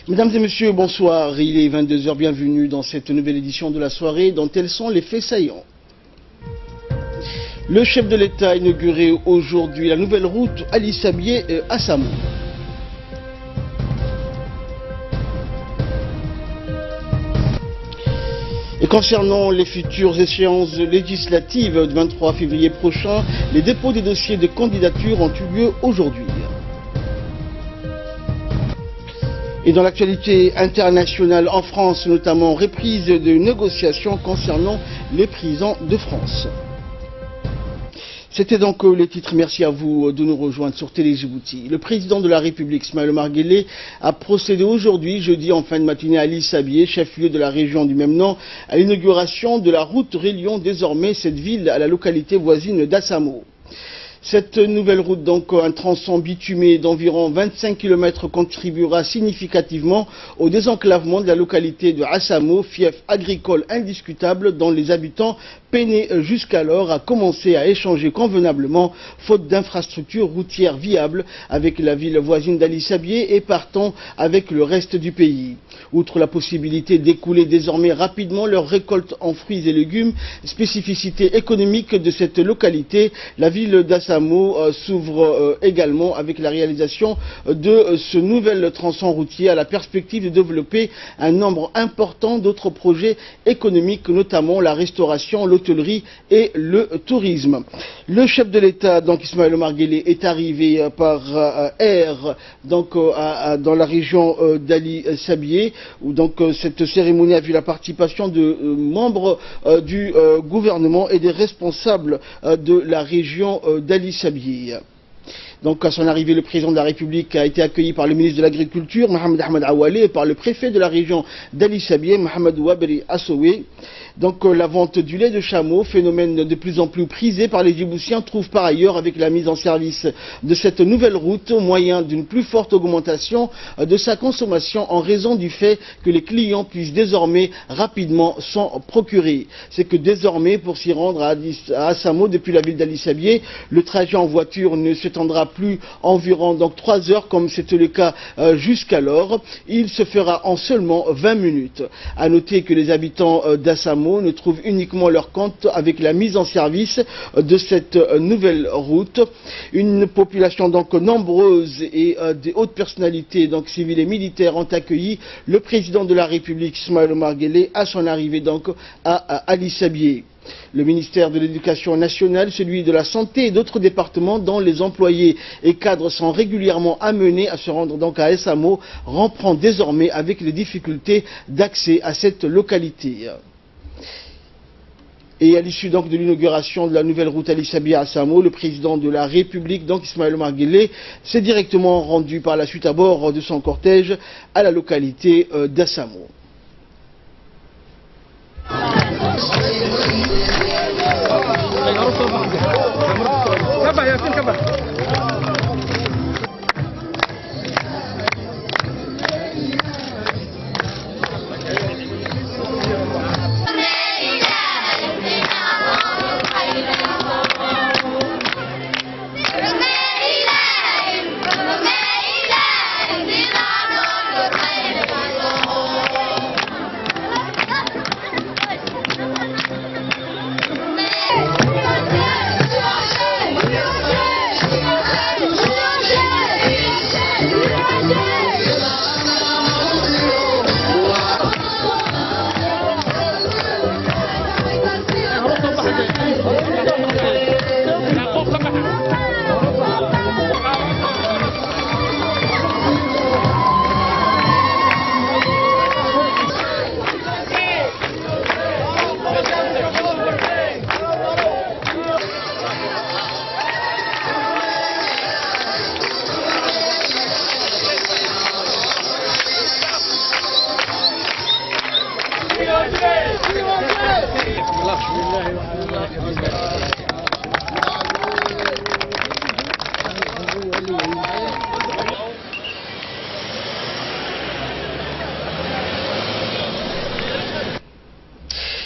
Mesdames et messieurs, bonsoir. Il est 22 h, bienvenue dans cette nouvelle édition de la soirée dont tels sont les faits saillants. Le chef de l'État a inauguré aujourd'hui la nouvelle route Ali Sabié à Samo. Et concernant les futures échéances législatives du 23 février prochain, les dépôts des dossiers de candidature ont eu lieu aujourd'hui. Et dans l'actualité internationale en France, notamment reprise de négociations concernant les prisons de France. C'était donc les titres. Merci à vous de nous rejoindre sur Télé Djibouti. Le président de la République, Ismaël Omar Guelleh, a procédé aujourd'hui, jeudi en fin de matinée, à Ali Sabié, chef-lieu de la région du même nom, à l'inauguration de la route reliant désormais cette ville à la localité voisine d'Assamo. Cette nouvelle route, donc un tronçon bitumé d'environ 25 km, contribuera significativement au désenclavement de la localité de Assamo, fief agricole indiscutable dont les habitants peinaient jusqu'alors à commencer à échanger convenablement, faute d'infrastructures routières viables avec la ville voisine d'Ali Sabié et partant avec le reste du pays. Outre la possibilité d'écouler désormais rapidement leurs récoltes en fruits et légumes, spécificité économique de cette localité, la ville d'Assamo s'ouvre également avec la réalisation de ce nouvel tronçon routier à la perspective de développer un nombre important d'autres projets économiques, notamment la restauration, l'hôtellerie et le tourisme. Le chef de l'État, donc Ismaël Omar Guelleh, est arrivé par air donc, dans la région d'Ali Sabié, où donc cette cérémonie a vu la participation de membres du gouvernement et des responsables de la région d'Ali Sabié. Donc, à son arrivée, le président de la République a été accueilli par le ministre de l'Agriculture, Mohamed Ahmed Awalé, et par le préfet de la région d'Ali Sabié, Mohamed Wabri Assowe. Donc, la vente du lait de chameau, phénomène de plus en plus prisé par les Djiboutiens, trouve par ailleurs, avec la mise en service de cette nouvelle route, moyen d'une plus forte augmentation de sa consommation en raison du fait que les clients puissent désormais rapidement s'en procurer. C'est que désormais, pour s'y rendre à Assamo, depuis la ville d'Ali Sabié, le trajet en voiture ne s'étendra plus environ donc 3 heures comme c'était le cas jusqu'alors. Il se fera en seulement 20 minutes. À noter que les habitants d'Assamo ne trouvent uniquement leur compte avec la mise en service de cette nouvelle route. Une population donc nombreuse et des hautes personnalités donc civiles et militaires ont accueilli le président de la République Ismaël Omar Guelleh à son arrivée donc à Ali Sabié. Le ministère de l'Éducation nationale, celui de la Santé et d'autres départements dont les employés et cadres sont régulièrement amenés à se rendre donc à Assamo reprend désormais avec les difficultés d'accès à cette localité. Et à l'issue donc de l'inauguration de la nouvelle route Ali Sabié à Assamo, le président de la République, donc Ismaël Omar Guelleh, s'est directement rendu par la suite à bord de son cortège à la localité d'Assamo.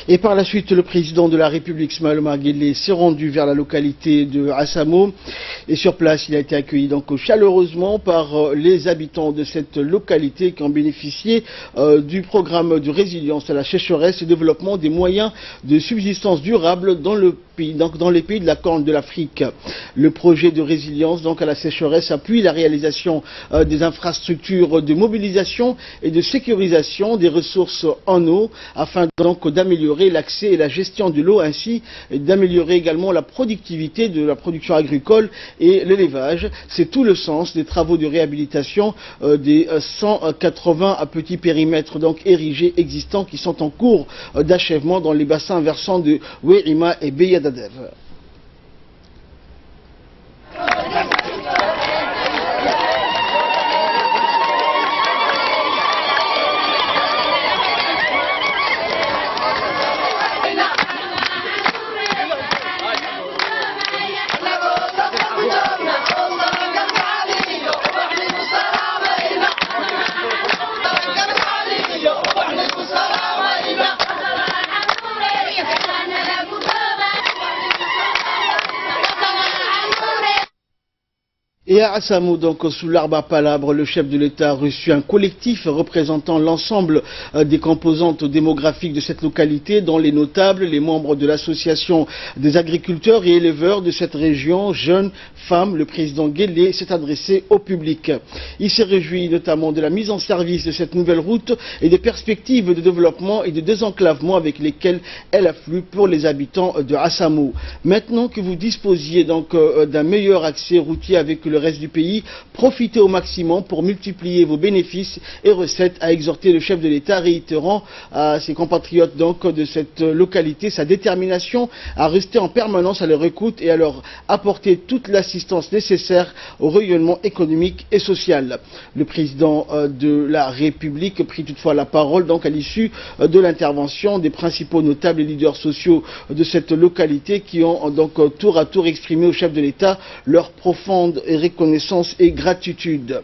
Et par la suite, le président de la République, Ismaël Omar Guelleh, s'est rendu vers la localité de Assamo. Et sur place, il a été accueilli donc chaleureusement par les habitants de cette localité qui ont bénéficié du programme de résilience à la sécheresse et développement des moyens de subsistance durable dans le pays, donc dans les pays de la Corne de l'Afrique. Le projet de résilience donc à la sécheresse appuie la réalisation des infrastructures de mobilisation et de sécurisation des ressources en eau afin donc d'améliorer l'accès et la gestion de l'eau, ainsi d'améliorer également la productivité de la production agricole et l'élevage. C'est tout le sens des travaux de réhabilitation des 180 petits périmètres donc érigés existants qui sont en cours d'achèvement dans les bassins versants de Wehima et Beyadadev. Et à Assamo, donc sous l'arbre à palabres, le chef de l'État a reçu un collectif représentant l'ensemble des composantes démographiques de cette localité, dont les notables, les membres de l'association des agriculteurs et éleveurs de cette région, jeunes, femmes. Le président Guelleh s'est adressé au public. Il s'est réjoui notamment de la mise en service de cette nouvelle route et des perspectives de développement et de désenclavement avec lesquelles elle afflue pour les habitants de Assamo. Maintenant que vous disposiez donc d'un meilleur accès routier avec le reste du pays, profitez au maximum pour multiplier vos bénéfices et recettes, a exhorté le chef de l'État, réitérant à ses compatriotes donc de cette localité sa détermination à rester en permanence à leur écoute et à leur apporter toute l'assistance nécessaire au rayonnement économique et social. Le président de la République prit toutefois la parole donc à l'issue de l'intervention des principaux notables et leaders sociaux de cette localité qui ont donc tour à tour exprimé au chef de l'État leur profonde reconnaissance et gratitude.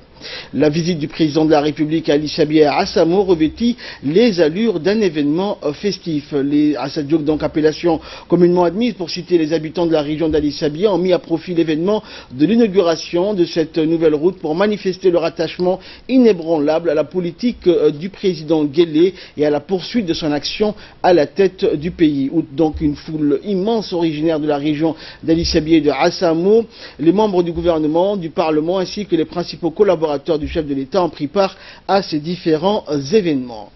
La visite du président de la République à Ali Sabieh à Assamo revêtit les allures d'un événement festif. Les Assadiouk, donc appellation communément admise pour citer les habitants de la région d'Ali Sabieh, ont mis à profit l'événement de l'inauguration de cette nouvelle route pour manifester leur attachement inébranlable à la politique du président Guelleh et à la poursuite de son action à la tête du pays. Outre donc une foule immense originaire de la région d'Ali Sabieh et de Assamo, les membres du gouvernement, du Parlement ainsi que les principaux collaborateurs du chef de l'État ont pris part à ces différents événements.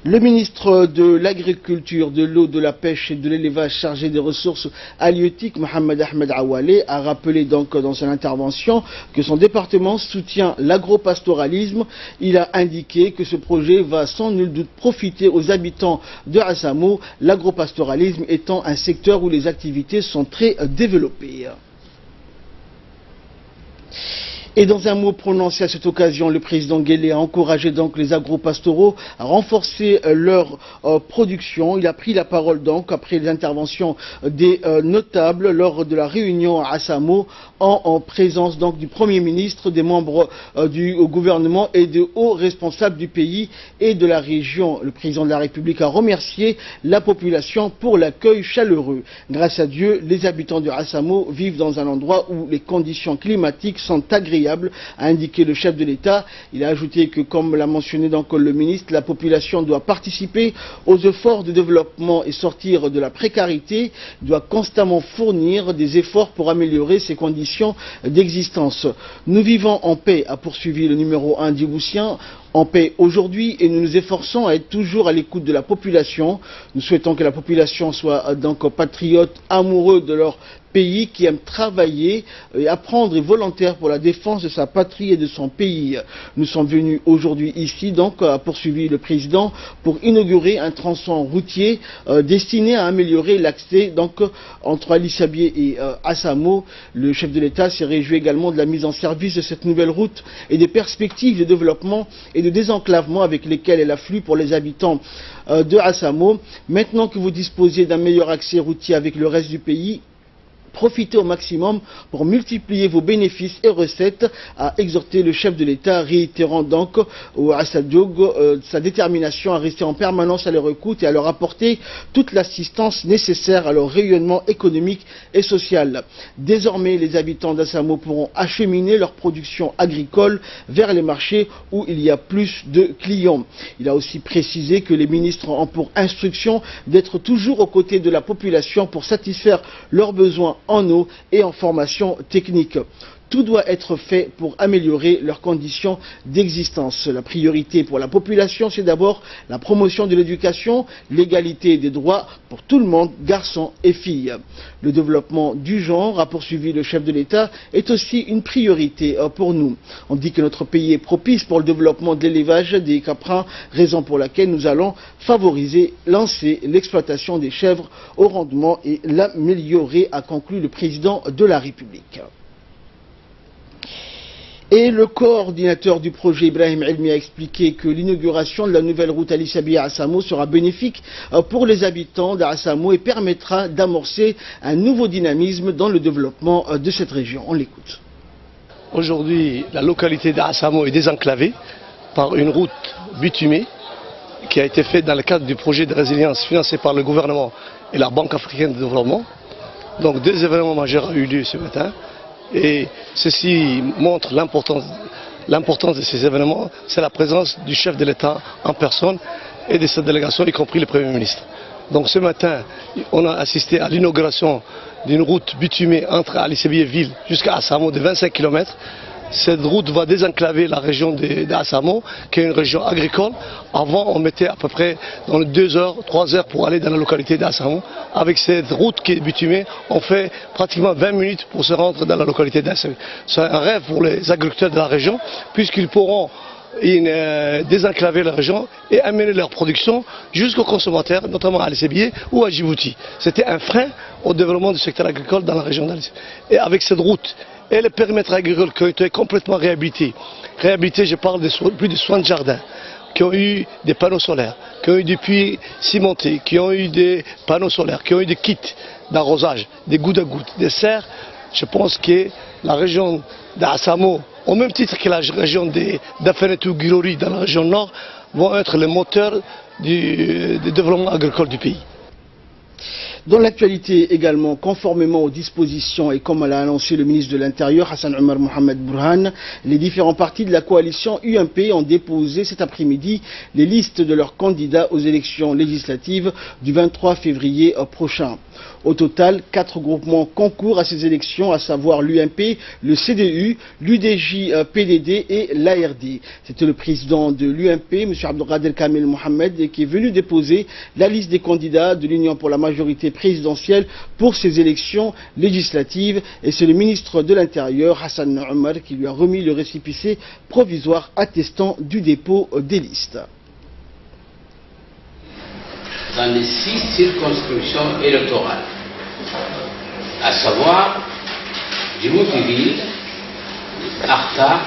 Le ministre de l'Agriculture, de l'eau, de la pêche et de l'élevage chargé des ressources halieutiques, Mohamed Ahmed Awale, a rappelé donc dans son intervention que son département soutient l'agropastoralisme. Il a indiqué que ce projet va sans nul doute profiter aux habitants de Assamo, l'agropastoralisme étant un secteur où les activités sont très développées. Et dans un mot prononcé à cette occasion, le président Guelleh a encouragé donc les agropastoraux à renforcer leur production. Il a pris la parole donc après les interventions des notables lors de la réunion à Assamo en présence donc du Premier ministre, des membres du gouvernement et de hauts responsables du pays et de la région. Le président de la République a remercié la population pour l'accueil chaleureux. Grâce à Dieu, les habitants de Assamo vivent dans un endroit où les conditions climatiques sont agréables, a indiqué le chef de l'État. Il a ajouté que, comme l'a mentionné donc le ministre, la population doit participer aux efforts de développement et sortir de la précarité, doit constamment fournir des efforts pour améliorer ses conditions d'existence. Nous vivons en paix, a poursuivi le numéro 1 djiboutien, en paix aujourd'hui, et nous nous efforçons à être toujours à l'écoute de la population. Nous souhaitons que la population soit donc patriote, amoureux de leur pays, qui aime travailler et apprendre et volontaire pour la défense de sa patrie et de son pays. Nous sommes venus aujourd'hui ici, donc, a poursuivi le président, pour inaugurer un tronçon routier destiné à améliorer l'accès donc entre Ali Sabieh et Assamo. Le chef de l'État s'est réjoui également de la mise en service de cette nouvelle route et des perspectives de développement et de désenclavement avec lesquelles elle afflue pour les habitants de Assamo. Maintenant que vous disposez d'un meilleur accès routier avec le reste du pays, Profitez au maximum pour multiplier vos bénéfices et recettes, a exhorté le chef de l'État, réitérant donc à sa détermination à rester en permanence à leur écoute et à leur apporter toute l'assistance nécessaire à leur rayonnement économique et social. Désormais, les habitants d'Assamo pourront acheminer leur production agricole vers les marchés où il y a plus de clients. Il a aussi précisé que les ministres ont pour instruction d'être toujours aux côtés de la population pour satisfaire leurs besoins en eau et en formation technique. Tout doit être fait pour améliorer leurs conditions d'existence. La priorité pour la population, c'est d'abord la promotion de l'éducation, l'égalité des droits pour tout le monde, garçons et filles. Le développement du genre, a poursuivi le chef de l'État, est aussi une priorité pour nous. On dit que notre pays est propice pour le développement de l'élevage des caprins, raison pour laquelle nous allons favoriser, lancer l'exploitation des chèvres au rendement et l'améliorer, a conclu le président de la République. Et le coordinateur du projet, Ibrahim Elmi, a expliqué que l'inauguration de la nouvelle route Ali Sabie à Assamo sera bénéfique pour les habitants d'Assamo et permettra d'amorcer un nouveau dynamisme dans le développement de cette région. On l'écoute. Aujourd'hui, la localité d'Assamo est désenclavée par une route bitumée qui a été faite dans le cadre du projet de résilience financé par le gouvernement et la Banque africaine de développement. Donc deux événements majeurs ont eu lieu ce matin. Et ceci montre l'importance de ces événements, c'est la présence du chef de l'État en personne et de sa délégation, y compris le Premier ministre. Donc ce matin, on a assisté à l'inauguration d'une route bitumée entre Ali Sabie ville jusqu'à Assamo de 25 km. Cette route va désenclaver la région d'Assamo, qui est une région agricole. Avant, on mettait à peu près dans les 2 heures, 3 heures pour aller dans la localité d'Assamo. Avec cette route qui est bitumée, on fait pratiquement 20 minutes pour se rendre dans la localité d'Assamo. C'est un rêve pour les agriculteurs de la région, puisqu'ils pourront désenclaver la région et amener leur production jusqu'aux consommateurs, notamment à Ali Sabie ou à Djibouti. C'était un frein au développement du secteur agricole dans la région d'Ali Sabie. Et avec cette route et les périmètres agricoles qui ont été complètement réhabilités, je parle de plus de 60 jardins, qui ont eu des panneaux solaires, qui ont eu des puits cimentés, qui ont eu des panneaux solaires, qui ont eu des kits d'arrosage, des gouttes à gouttes, des serres. Je pense que la région d'Assamo, au même titre que la région d'Afenetou-Gurori dans la région nord, vont être les moteurs du développement agricole du pays. Dans l'actualité également, conformément aux dispositions et comme l'a annoncé le ministre de l'Intérieur, Hassan Omar Mohamed Bourhan, les différents partis de la coalition UMP ont déposé cet après-midi les listes de leurs candidats aux élections législatives du 23 février prochain. Au total, 4 groupements concourent à ces élections, à savoir l'UMP, le CDU, l'UDJ-PDD et l'ARD. C'était le président de l'UMP, M. Abdelkader Kamel Mohamed, qui est venu déposer la liste des candidats de l'Union pour la majorité présidentielle pour ces élections législatives. Et c'est le ministre de l'Intérieur, Hassan Omar, qui lui a remis le récépissé provisoire attestant du dépôt des listes. Dans les 6 circonscriptions électorales, à savoir Djibouti-Ville, Arta,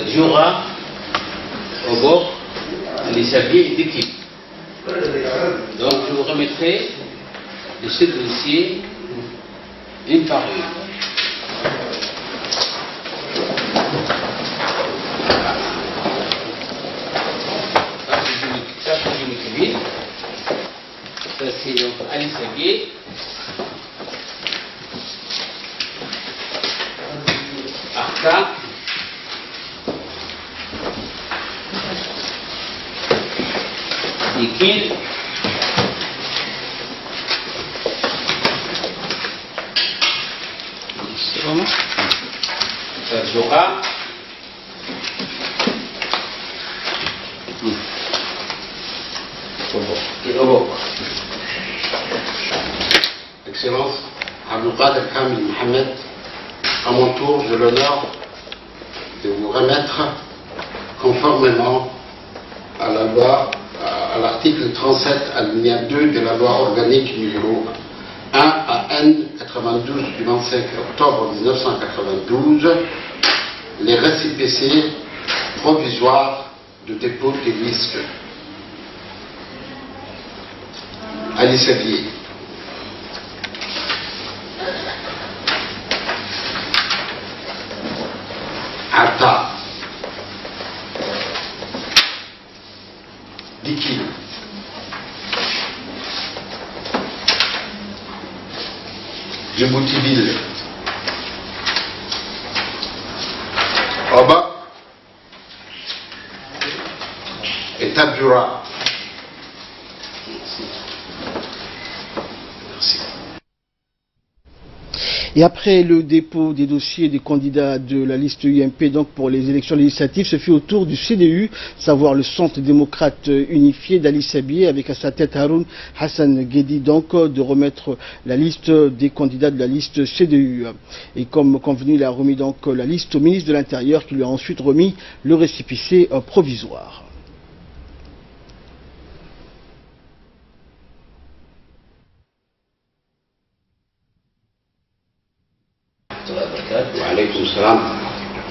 Djoura, Obok, Ali Sabie et Dikip. Donc je vous remettrai de ce dossier une par une. Ça c'est Djibouti-Ville. Ça c'est donc Ali Sabie. Arta. Dikil. Djoura. Et Obok. Excellence, Abdelkader Kamel Mohamed, à mon tour, j'ai l'honneur de vous remettre, conformément à la loi, à l'article 37 alinéa 2 de la loi organique numéro 1 à N 92 du 25 octobre 1992, les récépissés provisoires de dépôt des listes. Ali Sabie, Dikil. Djibouti-Ville. Oba et Tadjoura. Et après le dépôt des dossiers des candidats de la liste UMP donc pour les élections législatives, ce fut au tour du CDU, savoir le Centre démocrate unifié d'Ali Sabié, avec à sa tête Haroun Hassan Guedi, donc de remettre la liste des candidats de la liste CDU. Et comme convenu, il a remis donc la liste au ministre de l'Intérieur, qui lui a ensuite remis le récépissé provisoire.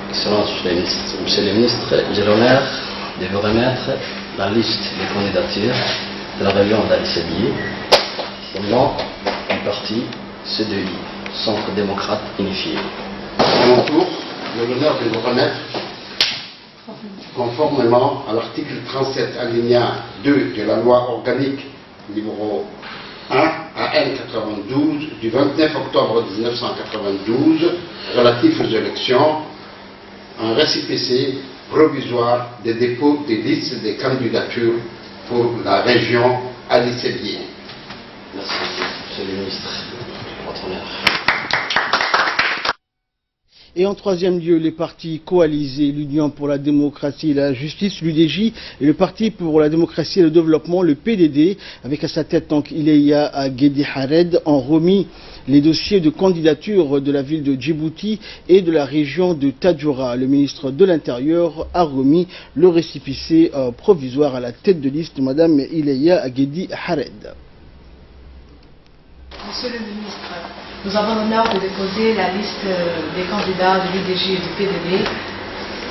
Excellence, Monsieur le ministre, j'ai l'honneur de vous remettre la liste des candidatures de la région d'Ali Sabié au nom du parti CDU, Centre démocrate unifié. À mon tour, j'ai l'honneur de vous remettre, conformément à l'article 37 alinéa 2 de la loi organique numéro 1 AN 92 du 29 octobre 1992 relatif aux élections, un récépissé provisoire des dépôts des listes des candidatures pour la région Ali Sabié. Merci, Monsieur le ministre, votre honneur. Et en troisième lieu, les partis coalisés, l'Union pour la démocratie et la justice, l'UDJ, et le Parti pour la démocratie et le développement, le PDD, avec à sa tête donc Ileya Guedi Hared, ont remis les dossiers de candidature de la ville de Djibouti et de la région de Tadjoura. Le ministre de l'Intérieur a remis le récépissé provisoire à la tête de liste, Madame Ileya Guedi Hared. Monsieur le ministre, nous avons l'honneur de déposer la liste des candidats de l'UDJ et du PDD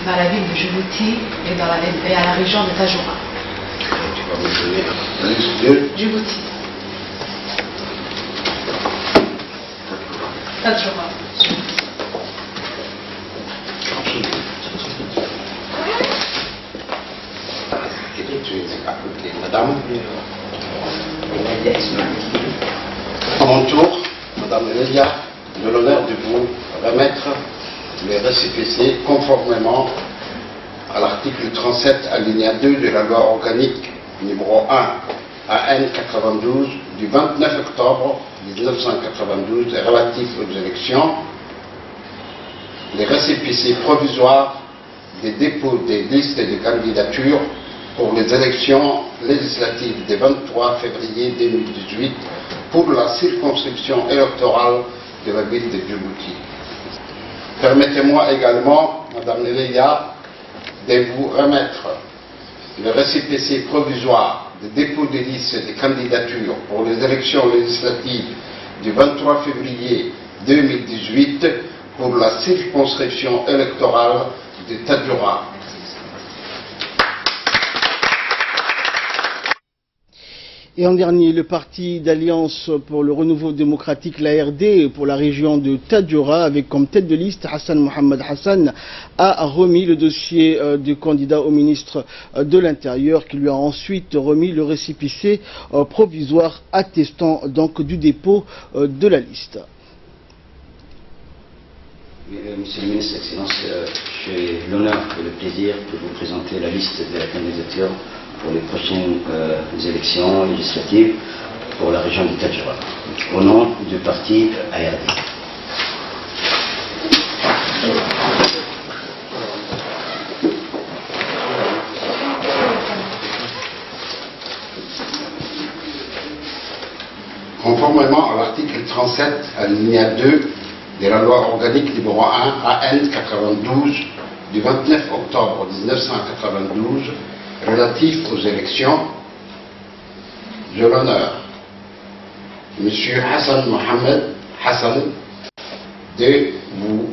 dans la ville de Djibouti et à la région de Tadjoura. Tu vas me donner la liste de Djibouti. Tadjoura. Madame. À mon tour, Madame Elia, j'ai l'honneur de vous remettre les récépissés conformément à l'article 37 alinéa 2 de la loi organique numéro 1 AN 92 du 29 octobre 1992 relatif aux élections, les récépissés provisoires des dépôts des listes de candidatures pour les élections législatives du 23 février 2018 pour la circonscription électorale de la ville de Djibouti. Permettez-moi également, Madame Neléa, de vous remettre le récépissé provisoire de dépôt des listes de candidatures pour les élections législatives du 23 février 2018 pour la circonscription électorale de Tadjoura. Et en dernier, le parti d'Alliance pour le renouveau démocratique, l'ARD, pour la région de Tadjoura, avec comme tête de liste Hassan Mohamed Hassan, a remis le dossier du candidat au ministre de l'Intérieur, qui lui a ensuite remis le récépissé provisoire attestant donc du dépôt de la liste. Monsieur le ministre, Excellence, j'ai l'honneur et le plaisir de vous présenter la liste de la candidature pour les prochaines élections législatives pour la région de Tadjoura, au nom du parti ARD. Conformément à l'article 37 alinéa 2 de la loi organique numéro 1 AN 92 du 29 octobre 1992 relatif aux élections, j'ai l'honneur, M. Hassan Mohamed Hassan, de vous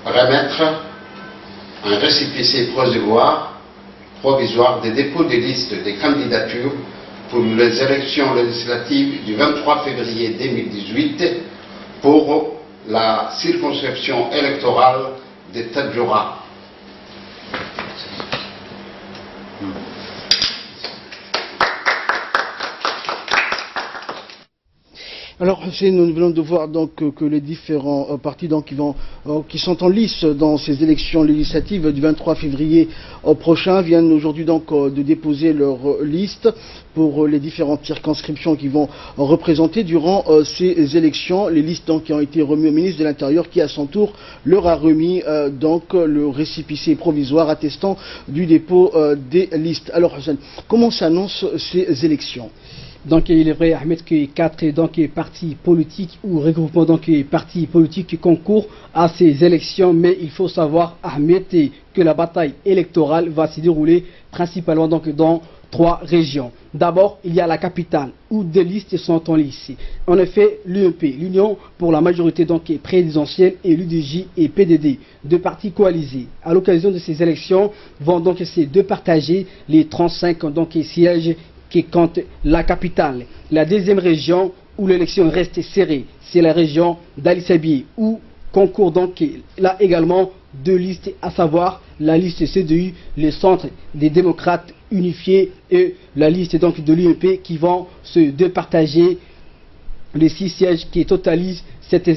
remettre un récépissé provisoire des dépôts des listes des candidatures pour les élections législatives du 23 février 2018 pour la circonscription électorale de Tadjoura. Alors, nous venons de voir donc que les différents partis donc, qui sont en lice dans ces élections législatives du 23 février prochain viennent aujourd'hui donc de déposer leur liste pour les différentes circonscriptions qui vont représenter durant ces élections. Les listes donc, qui ont été remises au ministre de l'Intérieur qui à son tour leur a remis donc le récépissé provisoire attestant du dépôt des listes. Alors, Hussein, comment s'annoncent ces élections? Donc il est vrai, Ahmed, que 4 partis politiques ou regroupements partis politiques qui concourent à ces élections, mais il faut savoir, Ahmed, que la bataille électorale va se dérouler principalement dans 3 régions. D'abord, il y a la capitale où des listes sont en lice. En effet, l'UMP, l'Union pour la majorité présidentielle, et l'UDJ et PDD, 2 partis coalisés. À l'occasion de ces élections, vont donc ces 2 partager les 35 sièges qui compte la capitale. La deuxième région où l'élection reste serrée, c'est la région d'Ali Sabié, où concourent donc là également 2 listes, à savoir la liste CDU, le Centre des démocrates unifiés, et la liste donc de l'UMP qui vont se départager les 6 sièges qui totalisent cette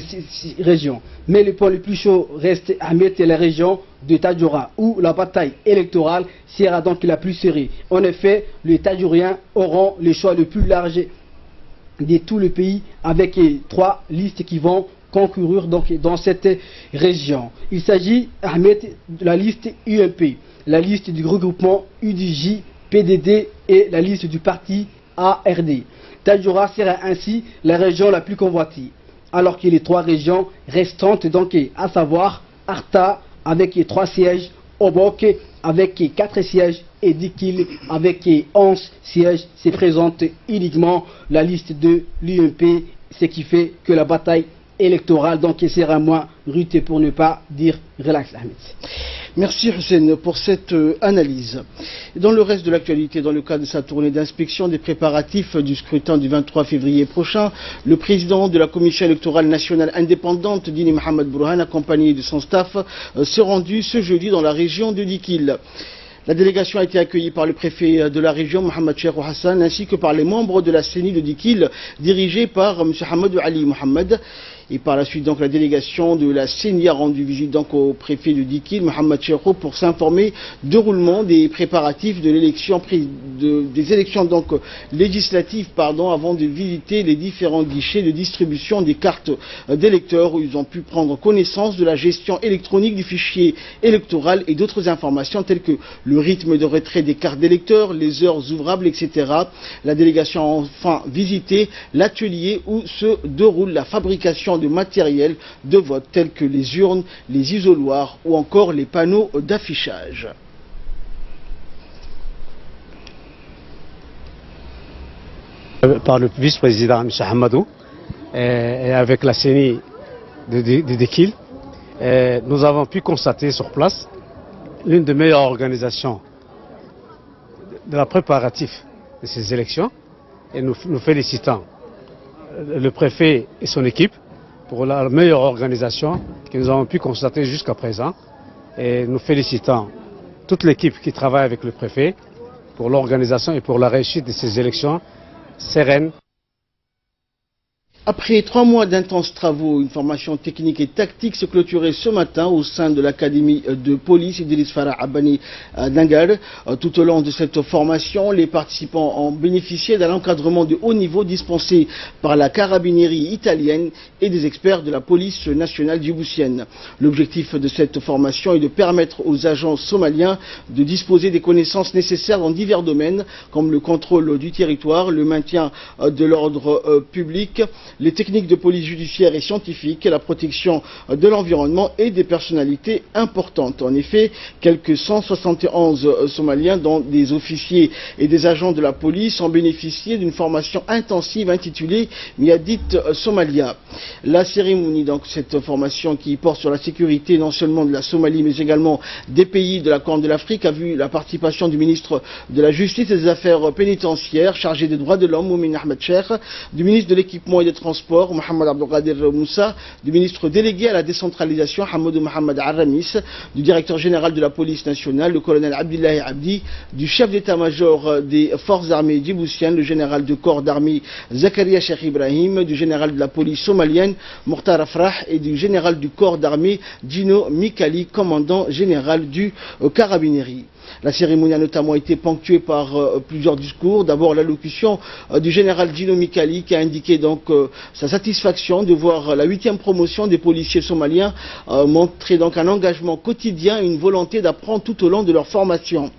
région. Mais le point le plus chaud reste à mettre la région de Tadjoura, où la bataille électorale sera donc la plus serrée. En effet, les Tadjouriens auront le choix le plus large de tout le pays, avec 3 listes qui vont concourir donc dans cette région. Il s'agit, Ahmed, de la liste UMP, la liste du regroupement UDJ, PDD et la liste du parti ARD. Tadjoura sera ainsi la région la plus convoitée, alors que les 3 régions restantes, donc à savoir Arta avec 3 sièges, Obok avec 4 sièges et Dikil avec 11 sièges, se présente uniquement la liste de l'UMP, ce qui fait que la bataille électorale donc sera moins rude, pour ne pas dire relax, Ahmed. Merci Hussein pour cette analyse. Dans le reste de l'actualité, dans le cadre de sa tournée d'inspection des préparatifs du scrutin du 23 février prochain, le président de la Commission électorale nationale indépendante, Dini Mohamed Bourhan, accompagné de son staff, s'est rendu ce jeudi dans la région de Dikil. La délégation a été accueillie par le préfet de la région, Mohamed Cheikh Hassan, ainsi que par les membres de la CENI de Dikil, dirigée par M. Hamadou Ali Mohamed. Et par la suite, donc, la délégation de la CENI a rendu visite donc, au préfet de Dikil, Mohamed Cheikh, pour s'informer du roulement des préparatifs de l'élection, des élections donc, législatives, avant de visiter les différents guichets de distribution des cartes d'électeurs, où ils ont pu prendre connaissance de la gestion électronique du fichier électoral et d'autres informations telles que le rythme de retrait des cartes d'électeurs, les heures ouvrables, etc. La délégation a enfin visité l'atelier où se déroule la fabrication de matériel de vote tels que les urnes, les isoloirs ou encore les panneaux d'affichage. Par le vice-président M. Hamadou et avec la CENI de Dikil, nous avons pu constater sur place l'une des meilleures organisations de la préparatif de ces élections, et nous félicitons le préfet et son équipe pour la meilleure organisation que nous avons pu constater jusqu'à présent, et nous félicitons toute l'équipe qui travaille avec le préfet pour l'organisation et pour la réussite de ces élections sereines. Après 3 mois d'intenses travaux, une formation technique et tactique s'est clôturée ce matin au sein de l'académie de police Idriss Farah Abani d'Angar. Tout au long de cette formation, les participants ont bénéficié d'un encadrement de haut niveau dispensé par la carabinerie italienne et des experts de la police nationale djiboutienne. L'objectif de cette formation est de permettre aux agents somaliens de disposer des connaissances nécessaires dans divers domaines comme le contrôle du territoire, le maintien de l'ordre public, les techniques de police judiciaire et scientifique, la protection de l'environnement et des personnalités importantes. En effet, quelques 171 Somaliens, dont des officiers et des agents de la police, ont bénéficié d'une formation intensive intitulée Miadit Somalia. La cérémonie, donc cette formation qui porte sur la sécurité non seulement de la Somalie mais également des pays de la Corne de l'Afrique, a vu la participation du ministre de la Justice et des Affaires pénitentiaires chargé des droits de l'homme, Moumin Ahmed Cheikh, du ministre de l'équipement et des Transports, Mohamed Abdelkader Moussa, du ministre délégué à la décentralisation, Hamadou Mohamed Aramis, du directeur général de la police nationale, le colonel Abdillahi Abdi, du chef d'état-major des forces armées djiboutiennes, le général de corps d'armée Zakaria Cheikh Ibrahim, du général de la police somalienne, Mokhtar Afrah, et du général du corps d'armée Dino Mikali, commandant général du Carabinieri. La cérémonie a notamment été ponctuée par plusieurs discours. D'abord l'allocution du général Dino Mikali qui a indiqué donc sa satisfaction de voir la 8e promotion des policiers somaliens montrer donc un engagement quotidien et une volonté d'apprendre tout au long de leur formation.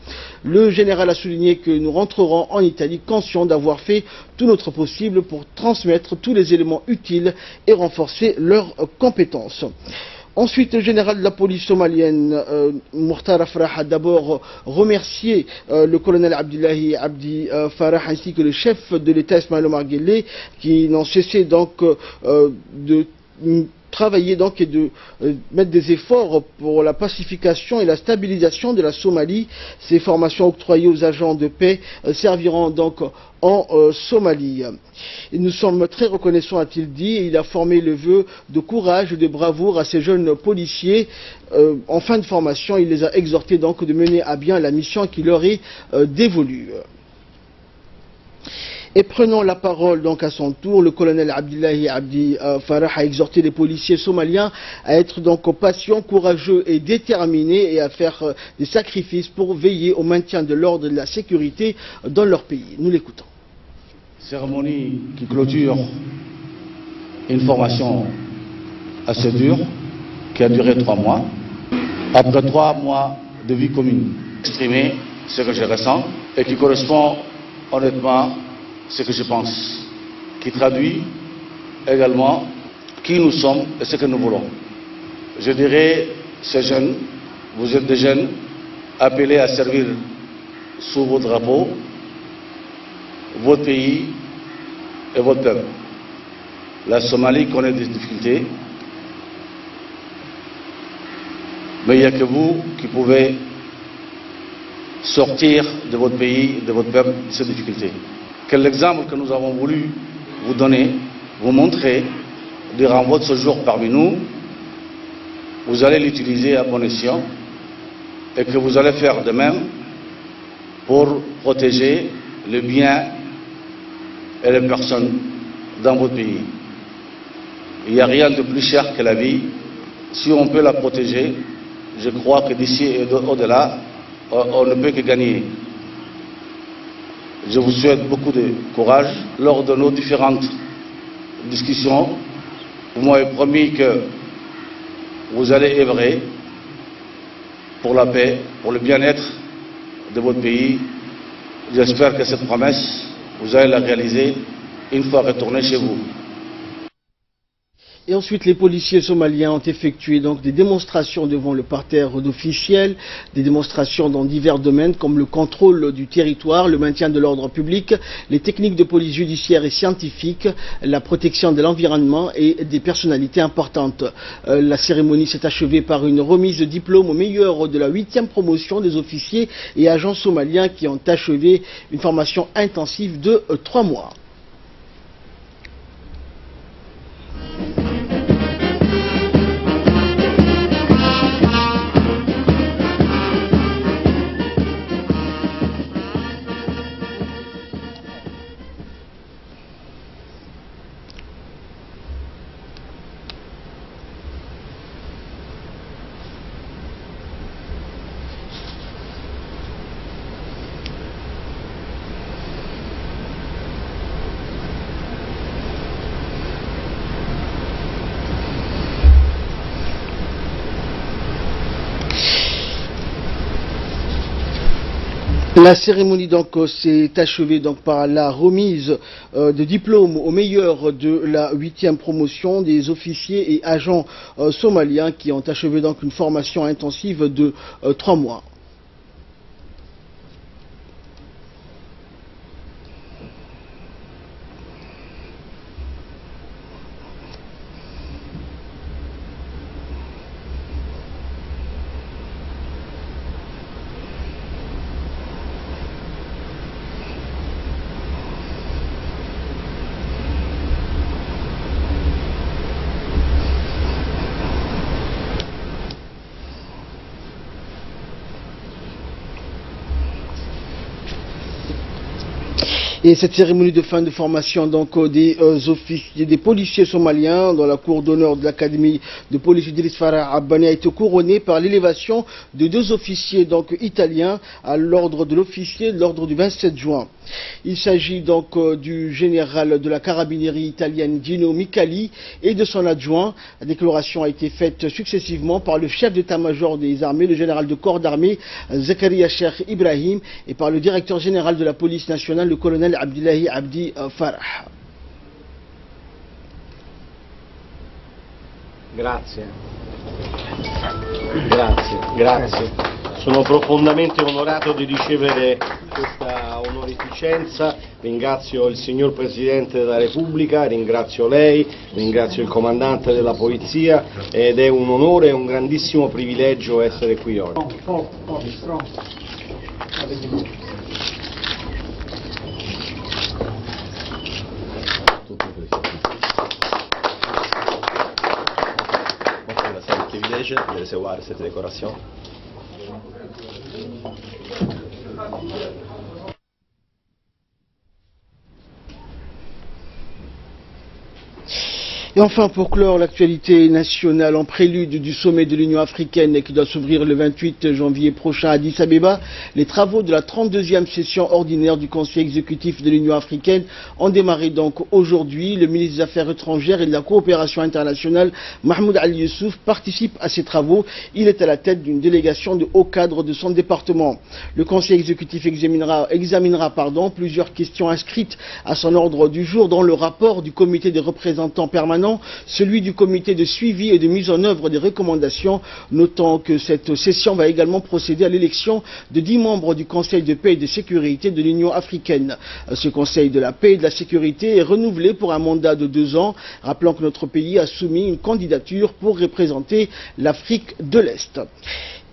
Le général a souligné que nous rentrerons en Italie conscients d'avoir fait tout notre possible pour transmettre tous les éléments utiles et renforcer leurs compétences. Ensuite, le général de la police somalienne, Mokhtar Afrah, a d'abord remercié le colonel Abdillahi Abdi Farah ainsi que le chef de l'État Ismaël Omar Guelleh qui n'ont cessé donc de travailler donc et de mettre des efforts pour la pacification et la stabilisation de la Somalie. Ces formations octroyées aux agents de paix serviront donc en Somalie. Et nous sommes très reconnaissants, a-t-il dit, et il a formé le vœu de courage et de bravoure à ces jeunes policiers. En fin de formation, il les a exhortés donc de mener à bien la mission qui leur est dévolue. Et prenant la parole donc à son tour, le colonel Abdillahi Abdi Farah a exhorté les policiers somaliens à être donc patients, courageux et déterminés et à faire des sacrifices pour veiller au maintien de l'ordre et de la sécurité dans leur pays. Nous l'écoutons. Cérémonie qui clôture une formation assez dure qui a duré 3 mois. Après 3 mois de vie commune, exprimer ce que je ressens et qui correspond honnêtement ce que je pense, qui traduit également qui nous sommes et ce que nous voulons. Je dirais, ces jeunes, vous êtes des jeunes appelés à servir sous vos drapeaux, votre pays et votre peuple. La Somalie connaît des difficultés, mais il n'y a que vous qui pouvez sortir de votre pays, de votre peuple, de ces difficultés. Quel exemple que nous avons voulu vous donner, vous montrer, durant votre séjour parmi nous, vous allez l'utiliser à bon escient et que vous allez faire de même pour protéger le bien et les personnes dans votre pays. Il n'y a rien de plus cher que la vie. Si on peut la protéger, je crois que d'ici et au-delà, on ne peut que gagner. Je vous souhaite beaucoup de courage. Lors de nos différentes discussions, vous m'avez promis que vous allez œuvrer pour la paix, pour le bien-être de votre pays. J'espère que cette promesse, vous allez la réaliser une fois retourné chez vous. Et ensuite, les policiers somaliens ont effectué donc des démonstrations devant le parterre d'officiels, des démonstrations dans divers domaines comme le contrôle du territoire, le maintien de l'ordre public, les techniques de police judiciaire et scientifique, la protection de l'environnement et des personnalités importantes. La cérémonie s'est achevée par une remise de diplôme aux meilleurs de la 8e promotion des officiers et agents somaliens qui ont achevé une formation intensive de 3 mois. La cérémonie donc s'est achevée donc par la remise de diplômes aux meilleurs de la 8e promotion des officiers et agents somaliens qui ont achevé donc une formation intensive de 3 mois. Et cette cérémonie de fin de formation donc des policiers somaliens dans la cour d'honneur de l'académie de police Idriss Farah Abani a été couronnée par l'élévation de 2 officiers donc italiens à l'ordre de l'officier de l'ordre du 27 juin. Il s'agit donc du général de la carabinerie italienne Gino Micali et de son adjoint. La déclaration a été faite successivement par le chef d'état-major des armées, le général de corps d'armée Zakaria Cheikh Ibrahim, et par le directeur général de la police nationale, le colonel Abdullahi Abdi Farah. Grazie. Sono profondamente onorato di ricevere questa onorificenza, ringrazio il signor Presidente della Repubblica, ringrazio lei, ringrazio il Comandante della Polizia ed è un onore e un grandissimo privilegio essere qui oggi. privilège de recevoir cette décoration. Et enfin, pour clore l'actualité nationale, en prélude du sommet de l'Union africaine qui doit s'ouvrir le 28 janvier prochain à Addis Abeba, les travaux de la 32e session ordinaire du Conseil exécutif de l'Union africaine ont démarré donc aujourd'hui. Le ministre des Affaires étrangères et de la coopération internationale, Mahmoud Ali Youssouf, participe à ces travaux. Il est à la tête d'une délégation de haut cadre de son département. Le Conseil exécutif examinera plusieurs questions inscrites à son ordre du jour dans le rapport du comité des représentants permanents, celui du comité de suivi et de mise en œuvre des recommandations, notant que cette session va également procéder à l'élection de 10 membres du Conseil de paix et de sécurité de l'Union africaine. Ce Conseil de la paix et de la sécurité est renouvelé pour un mandat de 2 ans, rappelant que notre pays a soumis une candidature pour représenter l'Afrique de l'Est.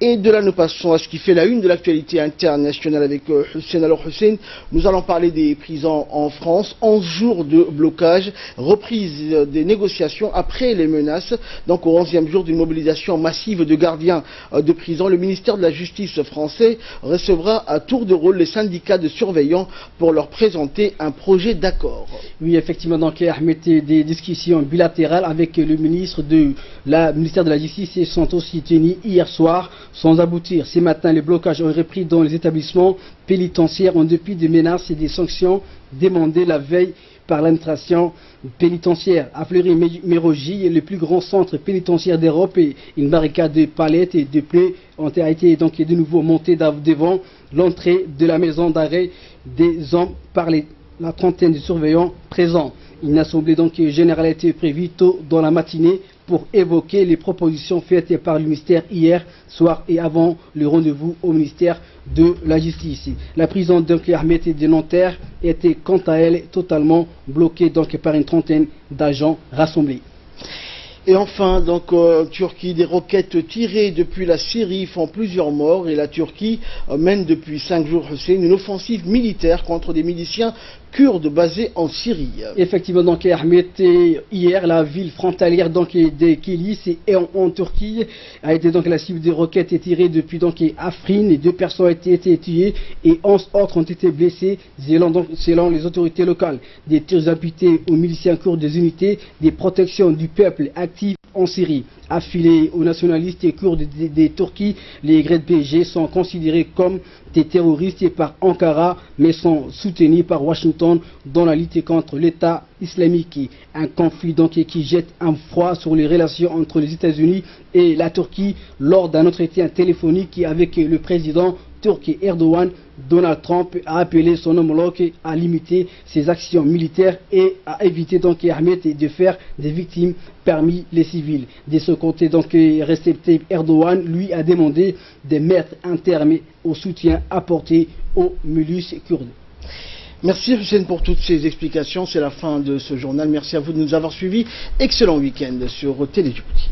Et de là, nous passons à ce qui fait la une de l'actualité internationale avec Hussein. Alors Hussein, nous allons parler des prisons en France. 11 jours de blocage, reprise des négociations après les menaces. Donc au 11e jour d'une mobilisation massive de gardiens de prison, le ministère de la Justice français recevra à tour de rôle les syndicats de surveillants pour leur présenter un projet d'accord. Oui, effectivement, donc Ahmed, des discussions bilatérales avec le ministère de la Justice sont aussi tenues hier soir, sans aboutir. Ce matin, les blocages ont repris dans les établissements pénitentiaires en dépit des menaces et des sanctions demandées la veille par l'administration pénitentiaire. À Fleury-Mérogis, le plus grand centre pénitentiaire d'Europe, et une barricade de palettes et de plaies ont été donc de nouveau montées devant l'entrée de la maison d'arrêt des hommes par la trentaine de surveillants présents. Une assemblée donc générale a été prévue tôt dans la matinée pour évoquer les propositions faites par le ministère hier soir et avant le rendez-vous au ministère de la Justice. La prison Ahmed de Nanterre était quant à elle totalement bloquée donc par une trentaine d'agents rassemblés. Et enfin, donc, en Turquie, des roquettes tirées depuis la Syrie font plusieurs morts et la Turquie mène depuis 5 jours une offensive militaire contre des miliciens kurdes basés en Syrie. Effectivement, donc, Ahmed, hier, la ville frontalière donc, de Kilis en Turquie a été donc la cible des roquettes tirées depuis donc, Afrin. 2 personnes ont été tuées et 11 autres ont été blessées selon les autorités locales. Des tirs imputés aux miliciens kurdes des unités des protections du peuple actives en Syrie. Affiliés aux nationalistes et kurdes de Turquie, les YPG sont considérés comme des terroristes par Ankara, mais sont soutenus par Washington dans la lutte contre l'État islamique. Un conflit donc qui jette un froid sur les relations entre les États-Unis et la Turquie lors d'un entretien téléphonique avec le président turc Erdogan. Donald Trump a appelé son homologue à limiter ses actions militaires et à éviter donc Ahmed de faire des victimes parmi les civils. De ce côté, donc Recep Tayyip Erdogan lui a demandé de mettre un terme au soutien apporté aux milices kurdes. Merci Hussein pour toutes ces explications. C'est la fin de ce journal. Merci à vous de nous avoir suivis. Excellent week-end sur Télé Djibouti.